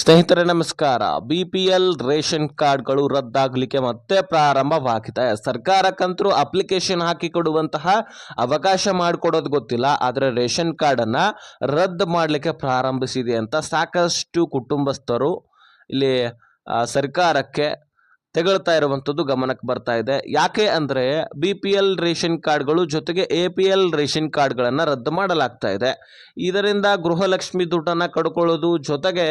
ಸ್ನೇಹಿತರೆ ನಮಸ್ಕಾರ. BPL ration ಕಾರ್ಡ್ಗಳು ರದ್ದಾಗಲಿಕ್ಕೆ ಮತ್ತೆ ಪ್ರಾರಂಭವಾಗಿದೆ. ಸರ್ಕಾರಕ್ಕಂತರೂ ಅಪ್ಲಿಕೇಶನ್ ಹಾಕಿ ಕೊಡುವಂತಹ ಅವಕಾಶ ಮಾಡಿಕೊಡೋದು ಗೊತ್ತಿಲ್ಲ, ಆದರೆ ರೇಷನ್ ಕಾರ್ಡನ್ನು ರದ್ದು ಮಾಡಲಿಕ್ಕೆ ಪ್ರಾರಂಭಿಸಿದೆ ಅಂತ ಸಾಕಷ್ಟು ಕುಟುಂಬಸ್ಥರು ಇಲ್ಲಿ ಸರ್ಕಾರಕ್ಕೆ ತೆಗಳ್ತಾ ಇರುವಂಥದ್ದು ಗಮನಕ್ಕೆ ಬರ್ತಾ ಇದೆ. ಯಾಕೆ ಅಂದರೆ BPL ರೇಷನ್ ಕಾರ್ಡ್ಗಳು ಜೊತೆಗೆ APL ರೇಷನ್ ಕಾರ್ಡ್ಗಳನ್ನು ರದ್ದು ಮಾಡಲಾಗ್ತಾ ಇದೆ. ಇದರಿಂದ ಗೃಹಲಕ್ಷ್ಮಿ ದುಡ್ಡನ್ನು ಕಡ್ಕೊಳ್ಳೋದು, ಜೊತೆಗೆ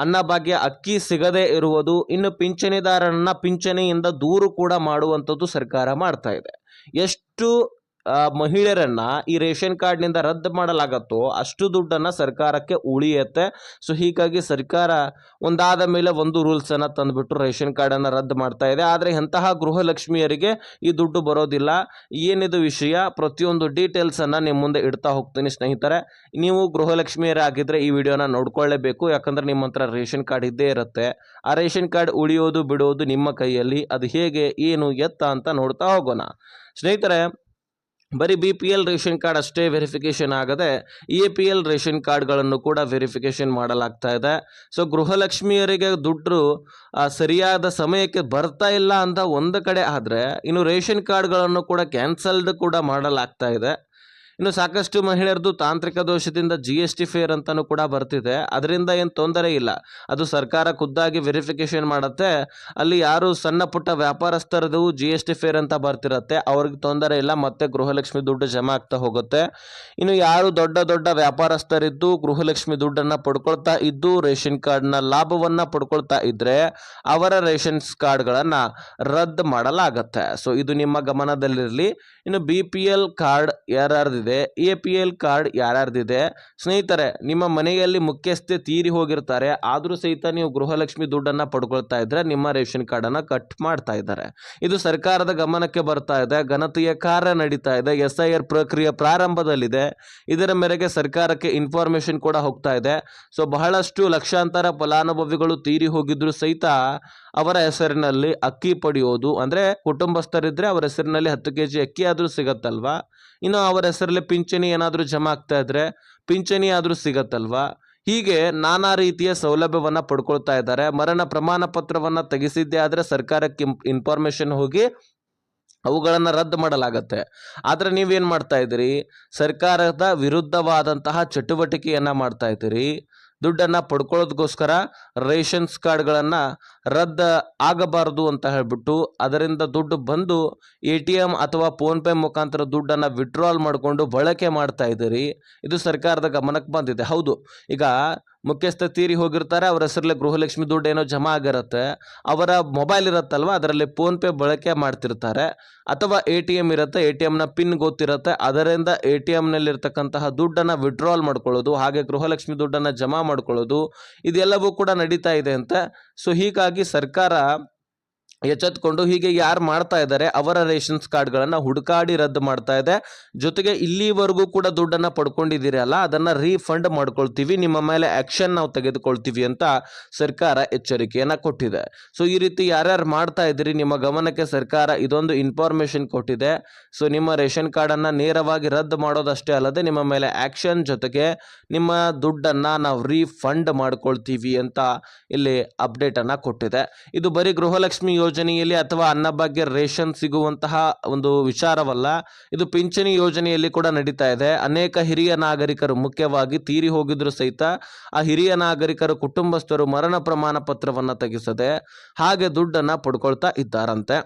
ಅನ್ನಭಾಗ್ಯ ಅಕ್ಕಿ ಸಿಗದೇ ಇರುವುದು, ಇನ್ನು ಪಿಂಚಣಿದಾರರನ್ನ ಪಿಂಚಣಿಯಿಂದ ದೂರು ಕೂಡ ಮಾಡುವಂಥದ್ದು ಸರ್ಕಾರ ಮಾಡ್ತಾ ಇದೆ. ಎಷ್ಟು ಮಹಿಳೆಯರನ್ನ ಈ ರೇಷನ್ ಕಾರ್ಡ್ನಿಂದ ರದ್ದು ಮಾಡಲಾಗತ್ತೋ ಅಷ್ಟು ದುಡ್ಡನ್ನು ಸರ್ಕಾರಕ್ಕೆ ಉಳಿಯುತ್ತೆ. ಸೊ ಹೀಗಾಗಿ ಸರ್ಕಾರ ಒಂದಾದ ಮೇಲೆ ಒಂದು ರೂಲ್ಸನ್ನು ತಂದುಬಿಟ್ಟು ರೇಷನ್ ಕಾರ್ಡನ್ನು ರದ್ದು ಮಾಡ್ತಾ ಇದೆ. ಆದರೆ ಎಂತಹ ಗೃಹಲಕ್ಷ್ಮಿಯರಿಗೆ ಈ ದುಡ್ಡು ಬರೋದಿಲ್ಲ. ಏನಿದು ವಿಷಯ, ಪ್ರತಿಯೊಂದು ಡೀಟೇಲ್ಸನ್ನು ನಿಮ್ಮ ಮುಂದೆ ಇಡ್ತಾ ಹೋಗ್ತೀನಿ ಸ್ನೇಹಿತರೆ. ನೀವು ಗೃಹಲಕ್ಷ್ಮಿಯರಾಗಿದ್ದರೆ ಈ ವಿಡಿಯೋನ ನೋಡ್ಕೊಳ್ಳೇಬೇಕು, ಯಾಕಂದರೆ ನಿಮ್ಮ ಹತ್ರ ರೇಷನ್ ಕಾರ್ಡ್ ಇದ್ದೇ ಇರುತ್ತೆ. ಆ ರೇಷನ್ ಕಾರ್ಡ್ ಉಳಿಯೋದು ಬಿಡೋದು ನಿಮ್ಮ ಕೈಯಲ್ಲಿ. ಅದು ಹೇಗೆ, ಏನು, ಎತ್ತ ಅಂತ ನೋಡ್ತಾ ಹೋಗೋಣ ಸ್ನೇಹಿತರೆ. ಬರೀ BPL ರೇಷನ್ ಕಾರ್ಡ್ ಅಷ್ಟೇ ವೆರಿಫಿಕೇಷನ್ ಆಗದೆ APL ರೇಷನ್ ಕಾರ್ಡ್ಗಳನ್ನು ಕೂಡ ವೆರಿಫಿಕೇಷನ್ ಮಾಡಲಾಗ್ತಾ ಇದೆ. ಸೊ ಗೃಹಲಕ್ಷ್ಮಿಯರಿಗೆ ದುಡ್ಡು ಸರಿಯಾದ ಸಮಯಕ್ಕೆ ಬರ್ತಾ ಇಲ್ಲ ಅಂತ ಒಂದು ಕಡೆ ಆದರೆ, ಇನ್ನು ರೇಷನ್ ಕಾರ್ಡ್ಗಳನ್ನು ಕೂಡ ಕ್ಯಾನ್ಸಲ್ಡ್ ಕೂಡ ಮಾಡಲಾಗ್ತಾ ಇದೆ. ಇನ್ನು ಸಾಕಷ್ಟು ಮಹಿಳೆಯರದು ತಾಂತ್ರಿಕ ದೋಷದಿಂದ GST ಫೇರ್ ಅಂತಲೂ ಕೂಡ ಬರ್ತಿದೆ. ಅದರಿಂದ ಏನು ತೊಂದರೆ ಇಲ್ಲ, ಅದು ಸರ್ಕಾರ ಖುದ್ದಾಗಿ ವೆರಿಫಿಕೇಷನ್ ಮಾಡುತ್ತೆ. ಅಲ್ಲಿ ಯಾರು ಸಣ್ಣ ಪುಟ್ಟ ವ್ಯಾಪಾರಸ್ಥರದು GST ಫೇರ್ ಅಂತ ಬರ್ತಿರತ್ತೆ, ಅವ್ರಿಗೆ ತೊಂದರೆ ಇಲ್ಲ, ಮತ್ತೆ ಗೃಹಲಕ್ಷ್ಮಿ ದುಡ್ಡು ಜಮಾ ಆಗ್ತಾ ಹೋಗುತ್ತೆ. ಇನ್ನು ಯಾರು ದೊಡ್ಡ ದೊಡ್ಡ ವ್ಯಾಪಾರಸ್ಥರಿದ್ದು ಗೃಹಲಕ್ಷ್ಮಿ ದುಡ್ಡನ್ನು ಪಡ್ಕೊಳ್ತಾ ಇದ್ದು ರೇಷನ್ ಕಾರ್ಡ್ನ ಲಾಭವನ್ನು ಪಡ್ಕೊಳ್ತಾ ಇದ್ದರೆ ಅವರ ರೇಷನ್ ಕಾರ್ಡ್ಗಳನ್ನು ರದ್ದು ಮಾಡಲಾಗತ್ತೆ. ಸೊ ಇದು ನಿಮ್ಮ ಗಮನದಲ್ಲಿರಲಿ. ಇನ್ನು BPL ಕಾರ್ಡ್ ಯಾರ್ಯಾರ್ದಿದೆ, APL ಕಾರ್ಡ್ ಯಾರ್ಯಾರ್ದಿದೆ ಸ್ನೇಹಿತರೆ, ನಿಮ್ಮ ಮನೆಯಲ್ಲಿ ಮುಖ್ಯಸ್ಥೆ ತೀರಿ ಹೋಗಿರ್ತಾರೆ, ಆದರೂ ಸಹಿತ ನೀವು ಗೃಹಲಕ್ಷ್ಮಿ ದುಡ್ಡನ್ನು ಪಡ್ಕೊಳ್ತಾ ಇದ್ರೆ ನಿಮ್ಮ ರೇಷನ್ ಕಾರ್ಡನ್ನು ಕಟ್ ಮಾಡ್ತಾ ಇದ್ದಾರೆ. ಇದು ಸರ್ಕಾರದ ಗಮನಕ್ಕೆ ಬರ್ತಾ ಇದೆ. ಗಣತಿಯ ಕಾರ್ಯ ನಡೀತಾ ಇದೆ. SIR ಪ್ರಕ್ರಿಯೆ ಪ್ರಾರಂಭದಲ್ಲಿದೆ. ಇದರ ಮೇರೆಗೆ ಸರ್ಕಾರಕ್ಕೆ ಇನ್ಫಾರ್ಮೇಶನ್ ಕೂಡ ಹೋಗ್ತಾ ಇದೆ. ಸೊ ಬಹಳಷ್ಟು ಲಕ್ಷಾಂತರ ಫಲಾನುಭವಿಗಳು ತೀರಿ ಹೋಗಿದ್ರು ಸಹಿತ ಅವರ ಹೆಸರಿನಲ್ಲಿ ಅಕ್ಕಿ ಪಡೆಯೋದು, ಅಂದರೆ ಕುಟುಂಬಸ್ಥರಿದ್ದರೆ ಅವರ ಹೆಸರಿನಲ್ಲಿ 10 kg ಅಕ್ಕಿ ಆದರೂ ಸಿಗತ್ತಲ್ವಾ. ಇನ್ನು ಅವರ ಹೆಸರಲ್ಲಿ ಪಿಂಚಣಿ ಏನಾದರೂ ಜಮಾ ಆಗ್ತಾ ಇದ್ರೆ ಪಿಂಚಣಿ ಆದರೂ ಸಿಗತ್ತಲ್ವಾ. ಹೀಗೆ ನಾನಾ ರೀತಿಯ ಸೌಲಭ್ಯವನ್ನು ಪಡ್ಕೊಳ್ತಾ ಇದ್ದಾರೆ. ಮರಣ ಪ್ರಮಾಣ ಪತ್ರವನ್ನು ತೆಗೆಸಿದ್ದೇ ಆದರೆ ಸರ್ಕಾರಕ್ಕೆ ಇನ್ಫಾರ್ಮೇಶನ್ ಹೋಗಿ ಅವುಗಳನ್ನು ರದ್ದು ಮಾಡಲಾಗತ್ತೆ. ಆದರೆ ನೀವೇನು ಮಾಡ್ತಾ ಇದ್ದೀರಿ, ಸರ್ಕಾರದ ವಿರುದ್ಧವಾದಂತಹ ಚಟುವಟಿಕೆಯನ್ನು ಮಾಡ್ತಾ ಇದ್ದೀರಿ. ದುಡ್ಡನ್ನು ಪಡ್ಕೊಳ್ಳೋದಕ್ಕೋಸ್ಕರ ರೇಷನ್ಸ್ ಕಾರ್ಡ್ಗಳನ್ನು ರದ್ದು ಆಗಬಾರ್ದು ಅಂತ ಹೇಳಿಬಿಟ್ಟು ಅದರಿಂದ ದುಡ್ಡು ಬಂದು ATM ಅಥವಾ ಫೋನ್ಪೇ ಮುಖಾಂತರ ದುಡ್ಡನ್ನು ವಿಡ್ರಾಲ್ ಮಾಡಿಕೊಂಡು ಬಳಕೆ ಮಾಡ್ತಾ ಇದ್ದೀರಿ. ಇದು ಸರ್ಕಾರದ ಗಮನಕ್ಕೆ ಬಂದಿದೆ. ಹೌದು, ಈಗ ಮುಖ್ಯಸ್ಥ ತೀರಿ ಹೋಗಿರ್ತಾರೆ, ಅವರ ಹೆಸರಲ್ಲಿ ಗೃಹಲಕ್ಷ್ಮಿ ದುಡ್ಡು ಏನೋ ಜಮಾ ಆಗಿರುತ್ತೆ, ಅವರ ಮೊಬೈಲ್ ಇರುತ್ತಲ್ವ ಅದರಲ್ಲಿ ಫೋನ್ಪೇ ಬಳಕೆ ಮಾಡ್ತಿರ್ತಾರೆ, ಅಥವಾ ATM ಇರುತ್ತೆ, ATMನ ಪಿನ್ ಗೊತ್ತಿರುತ್ತೆ, ಅದರಿಂದ ATMನಲ್ಲಿರ್ತಕ್ಕಂತಹ ದುಡ್ಡನ್ನು ವಿಡ್ರಾಲ್ ಮಾಡ್ಕೊಳ್ಳೋದು, ಹಾಗೆ ಗೃಹಲಕ್ಷ್ಮಿ ದುಡ್ಡನ್ನು ಜಮಾ ಮಾಡ್ಕೊಳ್ಳೋದು, ಇದೆಲ್ಲವೂ ಕೂಡ ನಡೀತಾ ಇದೆ ಅಂತ. ಸೊ ಹೀಗಾಗಿ ಸರ್ಕಾರ ಎಚ್ಚೆತ್ಕೊಂಡು ಹೀಗೆ ಯಾರು ಮಾಡ್ತಾ ಇದ್ದಾರೆ ಅವರ ರೇಷನ್ಸ್ ಕಾರ್ಡ್ಗಳನ್ನು ಹುಡುಕಾಡಿ ರದ್ದು ಮಾಡ್ತಾ ಇದೆ. ಜೊತೆಗೆ ಇಲ್ಲಿವರೆಗೂ ಕೂಡ ದುಡ್ಡನ್ನು ಪಡ್ಕೊಂಡಿದ್ದೀರಿ ಅಲ್ಲ, ಅದನ್ನು ರೀಫಂಡ್ ಮಾಡ್ಕೊಳ್ತೀವಿ, ನಿಮ್ಮ ಮೇಲೆ ಆ್ಯಕ್ಷನ್ ನಾವು ತೆಗೆದುಕೊಳ್ತೀವಿ ಅಂತ ಸರ್ಕಾರ ಎಚ್ಚರಿಕೆಯನ್ನು ಕೊಟ್ಟಿದೆ. ಸೊ ಈ ರೀತಿ ಯಾರ್ಯಾರು ಮಾಡ್ತಾ ಇದ್ದೀರಿ ನಿಮ್ಮ ಗಮನಕ್ಕೆ ಸರ್ಕಾರ ಇದೊಂದು ಇನ್ಫಾರ್ಮೇಷನ್ ಕೊಟ್ಟಿದೆ. ಸೊ ನಿಮ್ಮ ರೇಷನ್ ಕಾರ್ಡನ್ನು ನೇರವಾಗಿ ರದ್ದು ಮಾಡೋದಷ್ಟೇ ಅಲ್ಲದೆ ನಿಮ್ಮ ಮೇಲೆ ಆ್ಯಕ್ಷನ್ ಜೊತೆಗೆ ನಿಮ್ಮ ದುಡ್ಡನ್ನು ನಾವು ರೀಫಂಡ್ ಮಾಡ್ಕೊಳ್ತೀವಿ ಅಂತ ಇಲ್ಲಿ ಅಪ್ಡೇಟನ್ನು ಕೊಟ್ಟಿದೆ. ಇದು ಬರೀ ಗೃಹಲಕ್ಷ್ಮಿ ಯೋಜನೆಯಲ್ಲಿ ಅಥವಾ ಅನ್ನಭಾಗ್ಯ ರೇಷನ್ ಸಿಗುವಂತಹ ಒಂದು ವಿಚಾರವಲ್ಲ, ಇದು ಪಿಂಚಣಿ ಯೋಜನೆಯಲ್ಲಿ ಕೂಡ ನಡೀತಾ ಇದೆ. ಅನೇಕ ಹಿರಿಯ ನಾಗರಿಕರು ಮುಖ್ಯವಾಗಿ ತೀರಿ ಹೋಗಿದ್ರು ಸಹಿತ ಆ ಹಿರಿಯ ನಾಗರಿಕರು ಕುಟುಂಬಸ್ಥರು ಮರಣ ಪ್ರಮಾಣ ಪತ್ರವನ್ನು ತೆಗೆಸದೆ ಹಾಗೆ ದುಡ್ಡನ್ನು ಪಡ್ಕೊಳ್ತಾ ಇದ್ದಾರಂತೆ.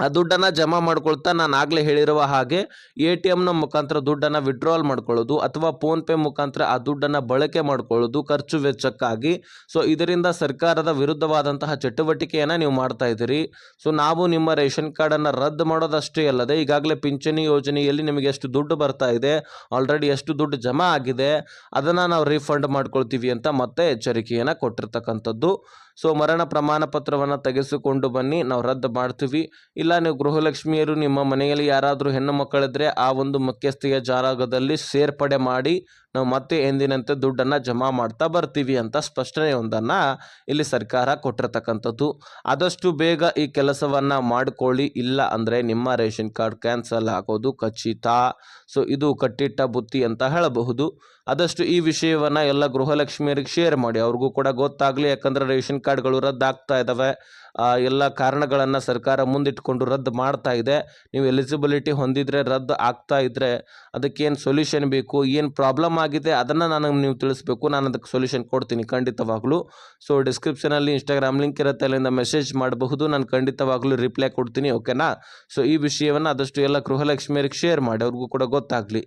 ಆ ದುಡ್ಡನ್ನು ಜಮಾ ಮಾಡ್ಕೊಳ್ತಾ ನಾನು ಆಗಲೇ ಹೇಳಿರುವ ಹಾಗೆ ATMನ ಮುಖಾಂತರ ದುಡ್ಡನ್ನು ವಿಡ್ರಾಲ್ ಮಾಡ್ಕೊಳ್ಳೋದು ಅಥವಾ ಫೋನ್ಪೇ ಮುಖಾಂತರ ಆ ದುಡ್ಡನ್ನು ಬಳಕೆ ಮಾಡ್ಕೊಳ್ಳೋದು ಖರ್ಚು ವೆಚ್ಚಕ್ಕಾಗಿ. ಸೊ ಇದರಿಂದ ಸರ್ಕಾರದ ವಿರುದ್ಧವಾದಂತಹ ಚಟುವಟಿಕೆಯನ್ನು ನೀವು ಮಾಡ್ತಾ ಇದ್ದೀರಿ. ಸೊ ನಾವು ನಿಮ್ಮ ರೇಷನ್ ಕಾರ್ಡನ್ನು ರದ್ದು ಮಾಡೋದಷ್ಟೇ ಅಲ್ಲದೆ ಈಗಾಗಲೇ ಪಿಂಚಣಿ ಯೋಜನೆಯಲ್ಲಿ ನಿಮಗೆ ಎಷ್ಟು ದುಡ್ಡು ಬರ್ತಾ ಇದೆ, ಆಲ್ರೆಡಿ ಎಷ್ಟು ದುಡ್ಡು ಜಮಾ ಆಗಿದೆ, ಅದನ್ನು ನಾವು ರೀಫಂಡ್ ಮಾಡ್ಕೊಳ್ತೀವಿ ಅಂತ ಮತ್ತೆ ಎಚ್ಚರಿಕೆಯನ್ನು ಕೊಟ್ಟಿರ್ತಕ್ಕಂಥದ್ದು. ಸೊ ಮರಣ ಪ್ರಮಾಣ ಪತ್ರವನ್ನು ತೆಗೆಸಿಕೊಂಡು ಬನ್ನಿ, ನಾವು ರದ್ದು ಮಾಡ್ತೀವಿ. ಇಲ್ಲ ನೀವು ಗೃಹಲಕ್ಷ್ಮಿಯರು ನಿಮ್ಮ ಮನೆಯಲ್ಲಿ ಯಾರಾದರೂ ಹೆಣ್ಣು ಮಕ್ಕಳಿದ್ರೆ ಆ ಒಂದು ಮುಖ್ಯಸ್ಥೆಯ ಜಾಗದಲ್ಲಿ ಸೇರ್ಪಡೆ ಮಾಡಿ ನಾವು ಮತ್ತೆ ಎಂದಿನಂತೆ ದುಡ್ಡನ್ನು ಜಮಾ ಮಾಡ್ತಾ ಬರ್ತೀವಿ ಅಂತ ಸ್ಪಷ್ಟನೆಯೊಂದನ್ನು ಇಲ್ಲಿ ಸರ್ಕಾರ ಕೊಟ್ಟಿರ್ತಕ್ಕಂಥದ್ದು. ಆದಷ್ಟು ಬೇಗ ಈ ಕೆಲಸವನ್ನು ಮಾಡಿಕೊಳ್ಳಿ, ಇಲ್ಲ ಅಂದರೆ ನಿಮ್ಮ ರೇಷನ್ ಕಾರ್ಡ್ ಕ್ಯಾನ್ಸಲ್ ಆಗೋದು ಖಚಿತ. ಸೊ ಇದು ಕಟ್ಟಿಟ್ಟ ಬುತ್ತಿ ಅಂತ ಹೇಳಬಹುದು. ಆದಷ್ಟು ಈ ವಿಷಯವನ್ನು ಎಲ್ಲ ಗೃಹಲಕ್ಷ್ಮಿಯರಿಗೆ ಶೇರ್ ಮಾಡಿ, ಅವ್ರಿಗೂ ಕೂಡ ಗೊತ್ತಾಗಲಿ. ಯಾಕಂದರೆ ರೇಷನ್ ಕಾರ್ಡ್ಗಳು ರದ್ದಾಗ್ತಾ ಇದ್ದಾವೆ, ಎಲ್ಲ ಕಾರಣಗಳನ್ನು ಸರ್ಕಾರ ಮುಂದಿಟ್ಕೊಂಡು ರದ್ದು ಮಾಡ್ತಾ ಇದೆ. ನೀವು ಎಲಿಜಿಬಿಲಿಟಿ ಹೊಂದಿದರೆ ರದ್ದು ಆಗ್ತಾ ಇದ್ದರೆ ಅದಕ್ಕೇನು ಸೊಲ್ಯೂಷನ್ ಬೇಕು, ಏನು ಪ್ರಾಬ್ಲಮ್ ಆಗಿದೆ ಅದನ್ನು ನನಗೆ ನೀವು ತಿಳಿಸ್ಬೇಕು. ನಾನು ಅದಕ್ಕೆ ಸೊಲ್ಯೂಷನ್ ಕೊಡ್ತೀನಿ ಖಂಡಿತವಾಗ್ಲೂ. ಸೊ ಡಿಸ್ಕ್ರಿಪ್ಷನಲ್ಲಿ ಇನ್ಸ್ಟಾಗ್ರಾಮ್ ಲಿಂಕ್ ಇರುತ್ತೆ, ಅಲ್ಲಿಂದ ಮೆಸೇಜ್ ಮಾಡಬಹುದು, ನಾನು ಖಂಡಿತವಾಗ್ಲೂ ರಿಪ್ಲೈ ಕೊಡ್ತೀನಿ. ಓಕೆನಾ? ಸೊ ಈ ವಿಷಯವನ್ನು ಆದಷ್ಟು ಎಲ್ಲ ಗೃಹಲಕ್ಷ್ಮಿಯರಿಗೆ ಶೇರ್ ಮಾಡಿ, ಅವ್ರಿಗೂ ಕೂಡ ಗೊತ್ತಾಗಲಿ.